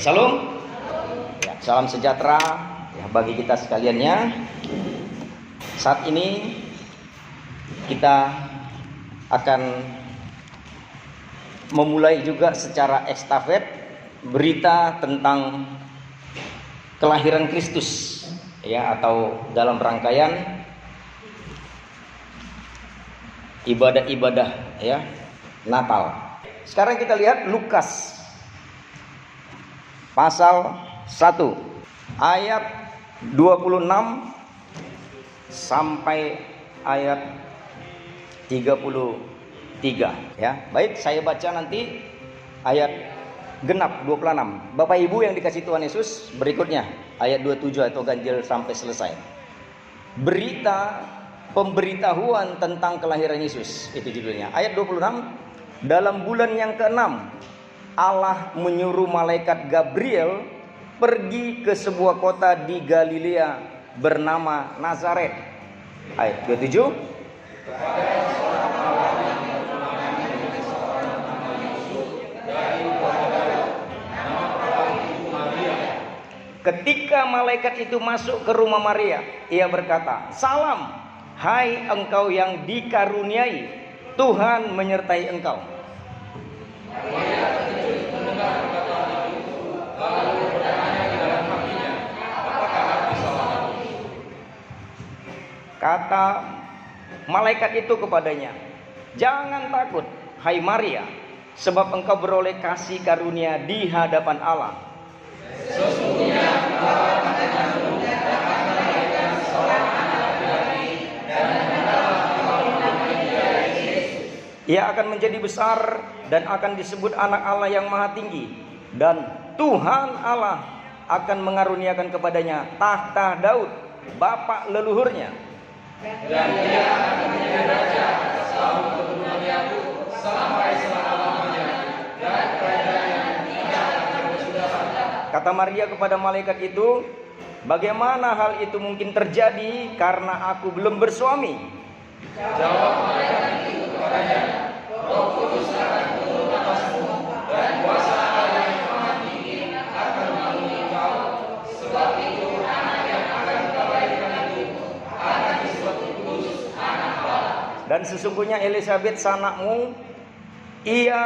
Shalom. Ya, salam sejahtera ya bagi kita sekaliannya. Saat ini kita akan memulai juga secara estafet berita tentang kelahiran Kristus ya, atau dalam rangkaian ibadah-ibadah ya Natal. Sekarang kita lihat Lukas pasal 1 ayat 26 sampai ayat 33 ya. Baik, saya baca nanti ayat genap 26. Bapak Ibu yang dikasih Tuhan Yesus, berikutnya ayat 27 atau ganjil sampai selesai. Berita pemberitahuan tentang kelahiran Yesus, itu judulnya. Ayat 26, dalam bulan yang ke-6 Allah menyuruh malaikat Gabriel pergi ke sebuah kota di Galilea bernama Nazaret. Ayat 27, ketika malaikat itu masuk ke rumah Maria, ia berkata, "Salam, hai engkau yang dikaruniai, Tuhan menyertai engkau." Kata malaikat itu kepadanya, "Jangan takut, hai Maria, sebab engkau beroleh kasih karunia di hadapan Allah. Sesungguhnya Allah akan mengaruniakan seorang anak laki-laki dan ia akan menjadi besar dan akan disebut anak Allah yang maha tinggi, dan Tuhan Allah akan mengaruniakan kepadanya tahta Daud bapa leluhurnya, dan dia akan menjadi raja atas kaum keturunan Yakub sampai selama-lamanya, dan kerajaannya tidak akan bersudahan." Kata Maria kepada malaikat itu, "Bagaimana hal itu mungkin terjadi karena aku belum bersuami?" Jawab malaikat itu kepadanya, "Roh Kudus akan turun atasmu, dan kuasa Allah yang maha tinggi akan memenuhi engkau, sebab itu anak yang akan kau lahirkan itu akan disebut kudus, anak Allah. Dan sesungguhnya Elisabet sanakmu, ia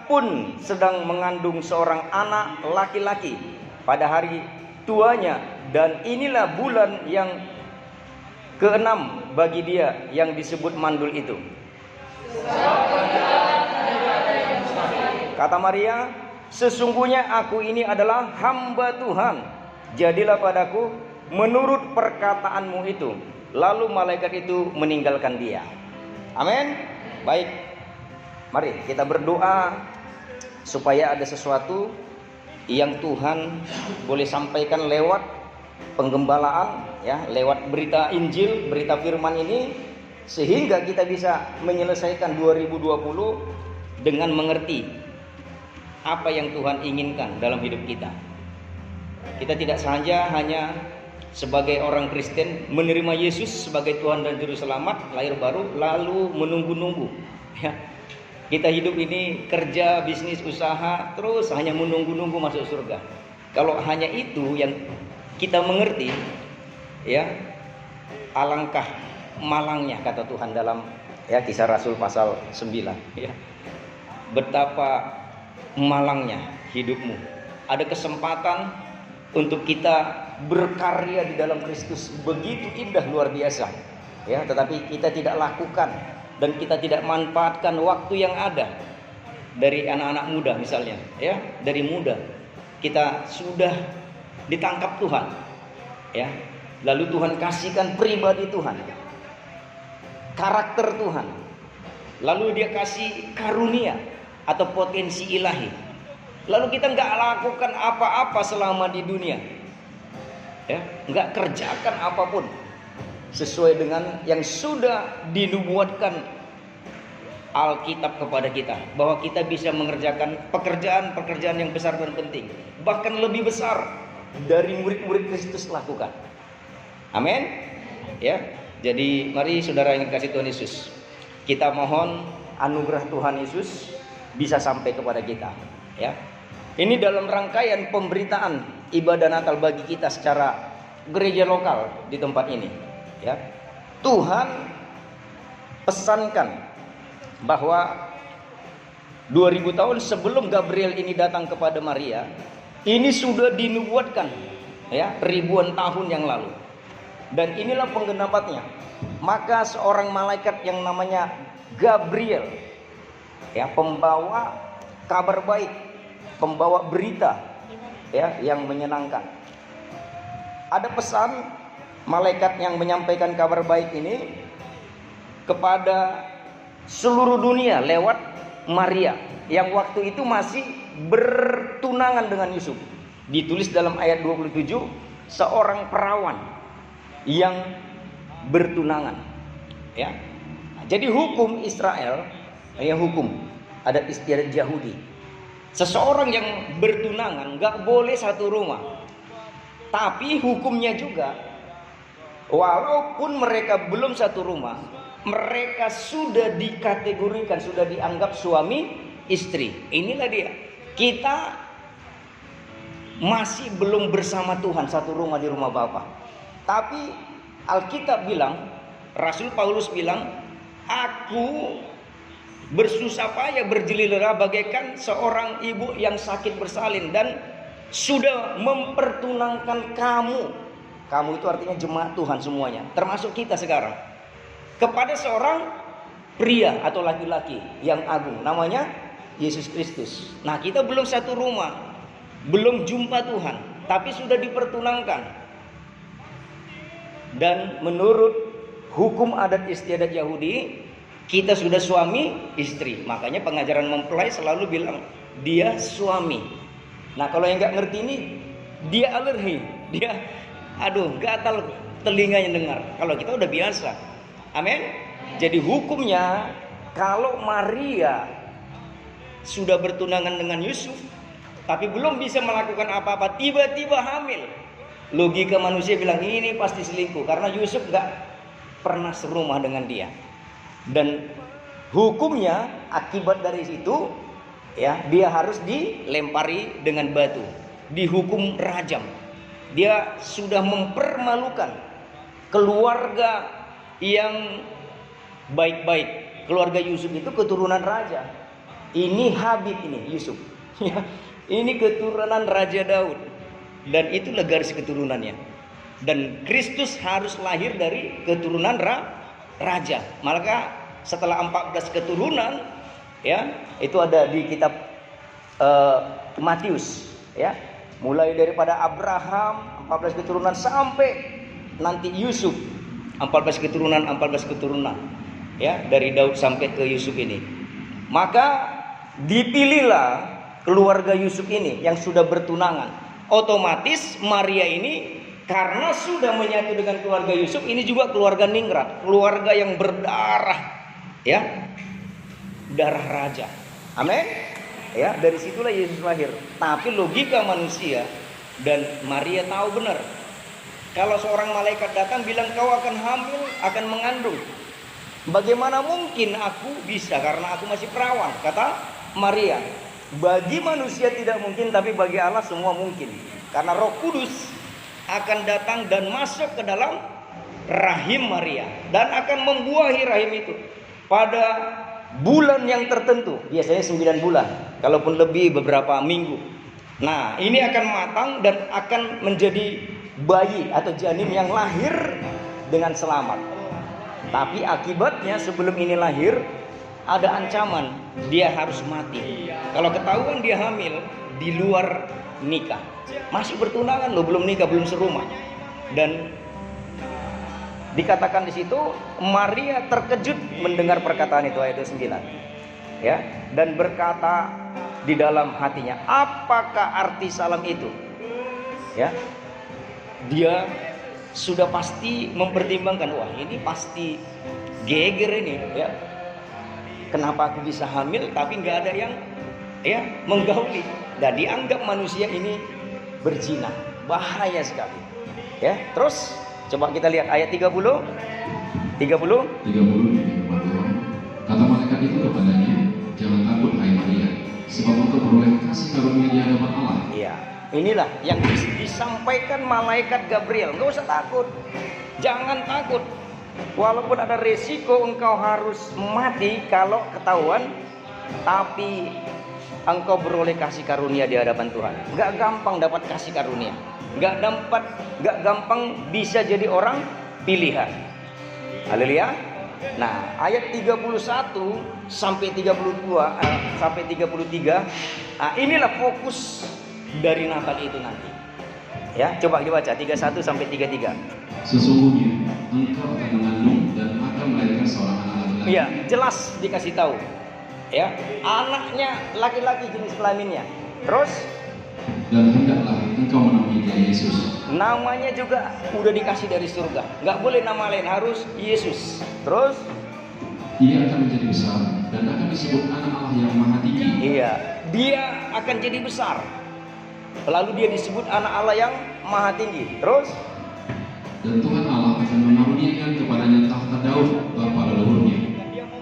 pun sedang mengandung seorang anak laki-laki pada hari tuanya, dan inilah bulan yang ke-6 bagi dia yang disebut mandul itu." Kata Maria, "Sesungguhnya aku ini adalah hamba Tuhan, jadilah padaku menurut perkataanmu itu." Lalu malaikat itu meninggalkan dia. Amin. Baik, mari kita berdoa supaya ada sesuatu yang Tuhan boleh sampaikan lewat penggembalaan ya, lewat berita Injil, berita firman ini, sehingga kita bisa menyelesaikan 2020 dengan mengerti apa yang Tuhan inginkan dalam hidup kita. Kita tidak saja hanya sebagai orang Kristen menerima Yesus sebagai Tuhan dan Juru Selamat, lahir baru, lalu menunggu-nunggu ya. Kita hidup ini kerja, bisnis, usaha, terus hanya menunggu-nunggu masuk surga. Kalau hanya itu yang kita mengerti ya, alangkah malangnya, kata Tuhan dalam ya Kisah Rasul pasal 9 ya. Betapa malangnya hidupmu. Ada kesempatan untuk kita berkarya di dalam Kristus, begitu indah, luar biasa ya, tetapi kita tidak lakukan dan kita tidak manfaatkan waktu yang ada. Dari anak-anak muda misalnya ya, dari muda kita sudah ditangkap Tuhan ya, lalu Tuhan kasihkan pribadi Tuhan, karakter Tuhan, lalu dia kasih karunia atau potensi ilahi, lalu kita nggak lakukan apa-apa selama di dunia ya, nggak kerjakan apapun sesuai dengan yang sudah dinubuatkan Alkitab kepada kita, bahwa kita bisa mengerjakan pekerjaan-pekerjaan yang besar dan penting, bahkan lebih besar dari murid-murid Kristus lakukan. Amin ya. Jadi mari saudara yang dikasih Tuhan Yesus, kita mohon anugerah Tuhan Yesus bisa sampai kepada kita ya. Ini dalam rangkaian pemberitaan ibadah Natal bagi kita secara gereja lokal di tempat ini, ya. Tuhan pesankan bahwa 2000 tahun sebelum Gabriel ini datang kepada Maria, ini sudah dinubuatkan, ya, ribuan tahun yang lalu. Dan inilah penggenapannya. Maka seorang malaikat yang namanya Gabriel, ya, pembawa kabar baik, pembawa berita, ya, yang menyenangkan. Ada pesan malaikat yang menyampaikan kabar baik ini kepada seluruh dunia lewat Maria yang waktu itu masih bertunangan dengan Yusuf. Ditulis dalam ayat 27, seorang perawan yang bertunangan, ya. Jadi hukum Israel, ya, hukum adat istiadat Yahudi, seseorang yang bertunangan gak boleh satu rumah. Tapi hukumnya juga, walaupun mereka belum satu rumah, mereka sudah dikategorikan, sudah dianggap suami istri. Inilah dia, kita masih belum bersama Tuhan satu rumah di rumah Bapa. Tapi Alkitab bilang, Rasul Paulus bilang, aku bersusah payah berjelila bagaikan seorang ibu yang sakit bersalin dan sudah mempertunangkan kamu. Kamu itu artinya jemaat Tuhan semuanya, termasuk kita sekarang, kepada seorang pria atau laki-laki yang agung, namanya Yesus Kristus. Nah, kita belum satu rumah, belum jumpa Tuhan, tapi sudah dipertunangkan. Dan menurut hukum adat istiadat Yahudi, kita sudah suami istri. Makanya pengajaran mempelai selalu bilang dia suami. Nah, kalau yang nggak ngerti ini, dia alergi, dia gatal telinganya dengar. Kalau kita udah biasa. Amin. Jadi hukumnya, kalau Maria sudah bertunangan dengan Yusuf tapi belum bisa melakukan apa-apa, tiba-tiba hamil, logika manusia bilang ini pasti selingkuh karena Yusuf gak pernah serumah dengan dia. Dan hukumnya akibat dari situ, ya, dia harus dilempari dengan batu, dihukum rajam. Dia sudah mempermalukan keluarga yang baik-baik. Keluarga Yusuf itu keturunan raja. Ini Habib, ini Yusuf. Ini keturunan Raja Daud. Dan itulah garis keturunannya. Dan Kristus harus lahir dari keturunan raja. Maka setelah 14 keturunan, ya, itu ada di kitab Matius, ya. Mulai daripada Abraham 14 keturunan sampai nanti Yusuf 14 keturunan, ya, dari Daud sampai ke Yusuf ini. Maka dipilihlah keluarga Yusuf ini yang sudah bertunangan. Otomatis Maria ini karena sudah menyatu dengan keluarga Yusuf, ini juga keluarga ningrat, keluarga yang berdarah, ya, darah raja. Amin. Ya, dari situlah Yesus lahir. Tapi logika manusia, dan Maria tahu benar, kalau seorang malaikat datang bilang kau akan hamil, akan mengandung, bagaimana mungkin aku bisa, karena aku masih perawan, kata Maria. Bagi manusia tidak mungkin, tapi bagi Allah semua mungkin. Karena Roh Kudus akan datang dan masuk ke dalam rahim Maria dan akan membuahi rahim itu pada bulan yang tertentu, biasanya 9 bulan, kalaupun lebih beberapa minggu. Nah, ini akan matang dan akan menjadi bayi atau janin yang lahir dengan selamat. Tapi akibatnya sebelum ini lahir ada ancaman, dia harus mati. Kalau ketahuan dia hamil di luar nikah, masih bertunangan loh, belum nikah, belum serumah. Dan dikatakan di situ Maria terkejut mendengar perkataan itu, ayat 29. Ya, dan berkata di dalam hatinya, apakah arti salam itu? Ya. Dia sudah pasti mempertimbangkan, wah ini pasti geger ini, ya. Kenapa aku bisa hamil tapi nggak ada yang, ya, menggauli? Dan dianggap manusia ini berzina, bahaya sekali. Ya, terus coba kita lihat ayat 30. Kata malaikat itu kepadanya, jangan takut hai Maria, sebab engkau beroleh kasih karunia di hadapan Allah. Iya, inilah yang disampaikan malaikat Gabriel. Nggak usah takut, jangan takut. Walaupun ada resiko engkau harus mati kalau ketahuan, tapi engkau beroleh kasih karunia di hadapan Tuhan. Nggak gampang dapat kasih karunia, nggak gampang bisa jadi orang pilihan. Haleluya. Nah, ayat 31 sampai 32 sampai 33, inilah fokus dari Natal itu nanti. Ya, coba dibaca 31 sampai 33. Sesungguhnya engkau akan mengandung dan akan melahirkan seorang anak laki-laki. Iya, jelas dikasih tahu. Ya, anaknya laki-laki jenis kelaminnya. Terus dan hendaklah engkau menamai dia Yesus. namanya juga udah dikasih dari surga. Nggak boleh nama lain, harus Yesus. Terus Ia akan menjadi besar dan akan disebut anak Allah yang maha tinggi. iya, dia akan jadi besar. Lalu dia disebut anak Allah yang maha tinggi. Terus Dan Tuhan Allah akan mengaruniakan kepadanya tahta Daud bapa leluhurnya.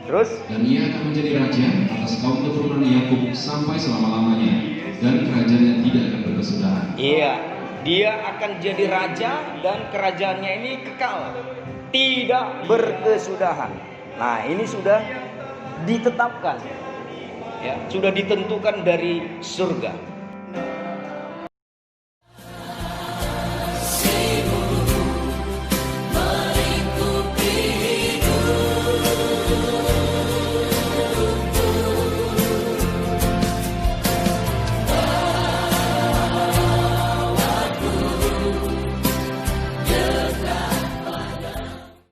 Terus Dan ia akan menjadi raja atas kaum keturunan Yakub sampai selama-lamanya, dan kerajaannya tidak akan berkesudahan. iya, dia akan jadi raja dan kerajaannya ini kekal, tidak berkesudahan. Nah, ini sudah ditetapkan, ya, sudah ditentukan dari surga.